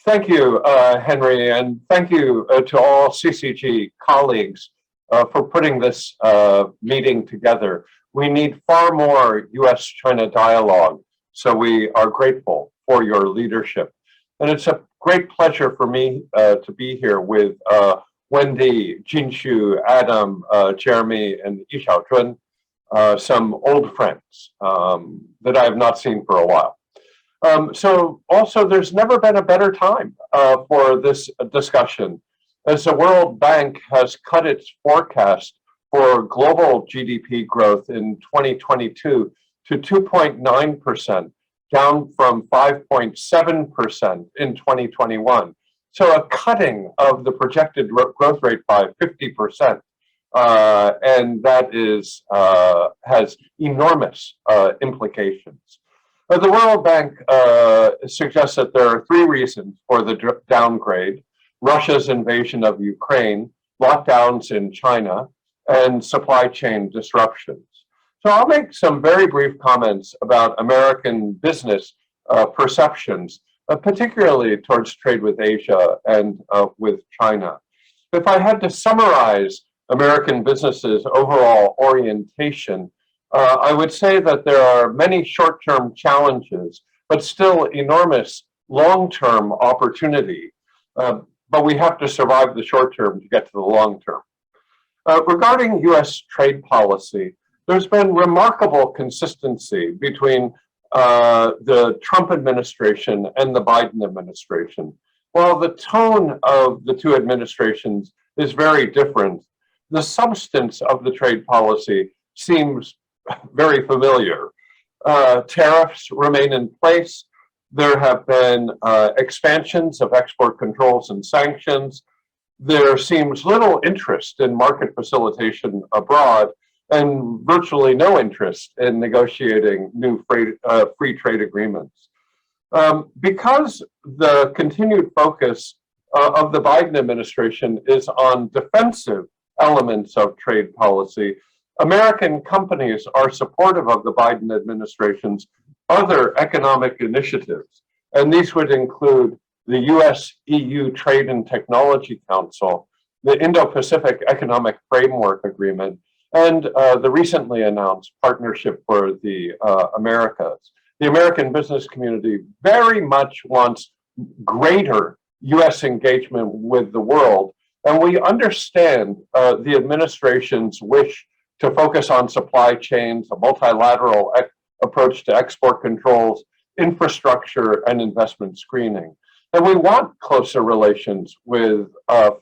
Thank you, Henry, and thank you to all CCG colleagues for putting this meeting together. We need far more US-China dialogue, so we are grateful for your leadership. And it's a great pleasure for me to be here with Wendy, Jinshu, Adam, Jeremy, and Yishao Zhun, some old friends that I have not seen for a while. So also, there's never been a better time for this discussion, as the World Bank has cut its forecast for global GDP growth in 2022 to 2.9%, down from 5.7% in 2021. So a cutting of the projected growth rate by 50%. And that is has enormous implications. The World Bank suggests that there are three reasons for the downgrade: Russia's invasion of Ukraine, lockdowns in China, and supply chain disruptions. So I'll make some very brief comments about American business perceptions, particularly towards trade with Asia and with China. If I had to summarize American businesses' overall orientation, I would say that there are many short-term challenges, but still enormous long-term opportunity. But we have to survive the short term to get to the long term. Regarding US trade policy, there's been remarkable consistency between the Trump administration and the Biden administration. While the tone of the two administrations is very different, the substance of the trade policy seems very familiar. Tariffs remain in place. There have been expansions of export controls and sanctions. There seems little interest in market facilitation abroad, and virtually no interest in negotiating new free trade agreements. Because the continued focus of the Biden administration is on defensive elements of trade policy, American companies are supportive of the Biden administration's other economic initiatives, and these would include the US-EU Trade and Technology Council, the Indo-Pacific Economic Framework Agreement, and the recently announced Partnership for the Americas. The American business community very much wants greater US engagement with the world, and we understand the administration's wish to focus on supply chains, a multilateral approach to export controls, infrastructure, and investment screening. And we want closer relations with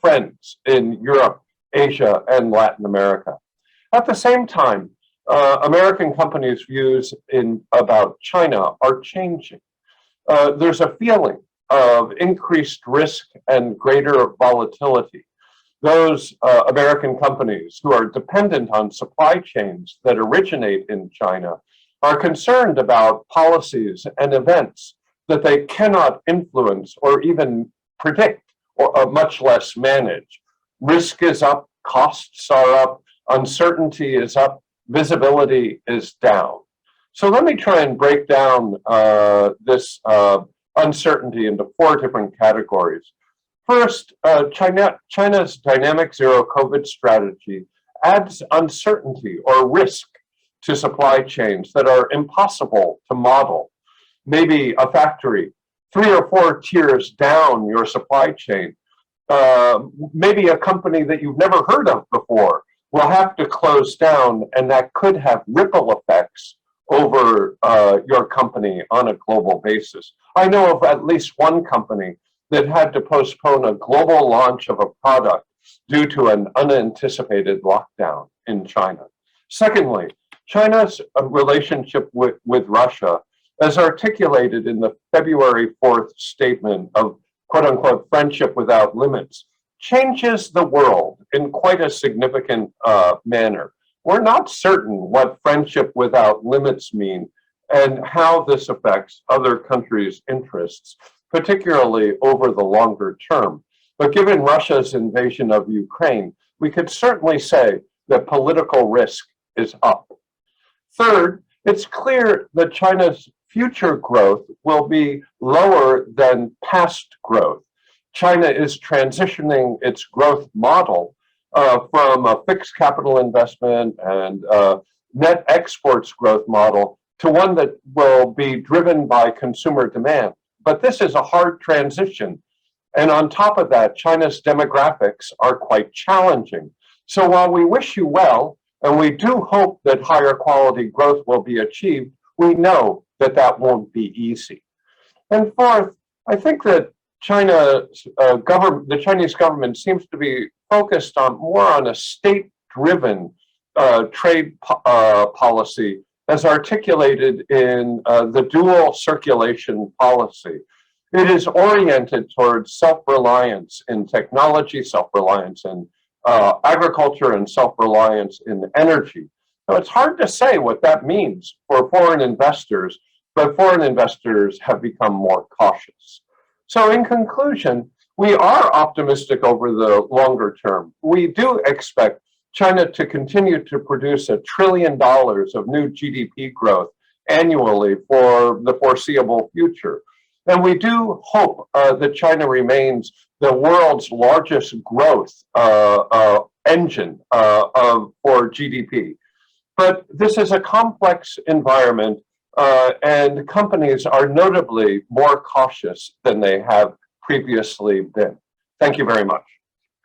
friends in Europe, Asia, and Latin America. At the same time, American companies' views about China are changing. There's a feeling of increased risk and greater volatility. Those American companies who are dependent on supply chains that originate in China are concerned about policies and events that they cannot influence or even predict, or much less manage. Risk is up, costs are up, uncertainty is up, visibility is down. So let me try and break down this uncertainty into four different categories. First, China's dynamic zero COVID strategy adds uncertainty or risk to supply chains that are impossible to model. Maybe a factory 3 or 4 tiers down your supply chain, maybe a company that you've never heard of before will have to close down, and that could have ripple effects over your company on a global basis. I know of at least one company that had to postpone a global launch of a product due to an unanticipated lockdown in China. Secondly, China's relationship with Russia, as articulated in the February 4th statement of quote unquote friendship without limits, changes the world in quite a significant manner. We're not certain what friendship without limits mean and how this affects other countries' interests, particularly over the longer term. But given Russia's invasion of Ukraine, we could certainly say that political risk is up. Third, it's clear that China's future growth will be lower than past growth. China is transitioning its growth model from a fixed capital investment and net exports growth model to one that will be driven by consumer demand. But this is a hard transition. And on top of that, China's demographics are quite challenging. So while we wish you well, and we do hope that higher quality growth will be achieved, we know that that won't be easy. And fourth, I think that the Chinese government seems to be focused on more on a state-driven trade policy as articulated in the dual circulation policy. It is oriented towards self-reliance in technology, self-reliance in agriculture, and self-reliance in energy. So it's hard to say what that means for foreign investors, but foreign investors have become more cautious. So in conclusion, we are optimistic over the longer term. We do expect China to continue to produce $1 trillion of new GDP growth annually for the foreseeable future. And we do hope that China remains the world's largest growth engine for GDP. But this is a complex environment, and companies are notably more cautious than they have previously been. Thank you very much.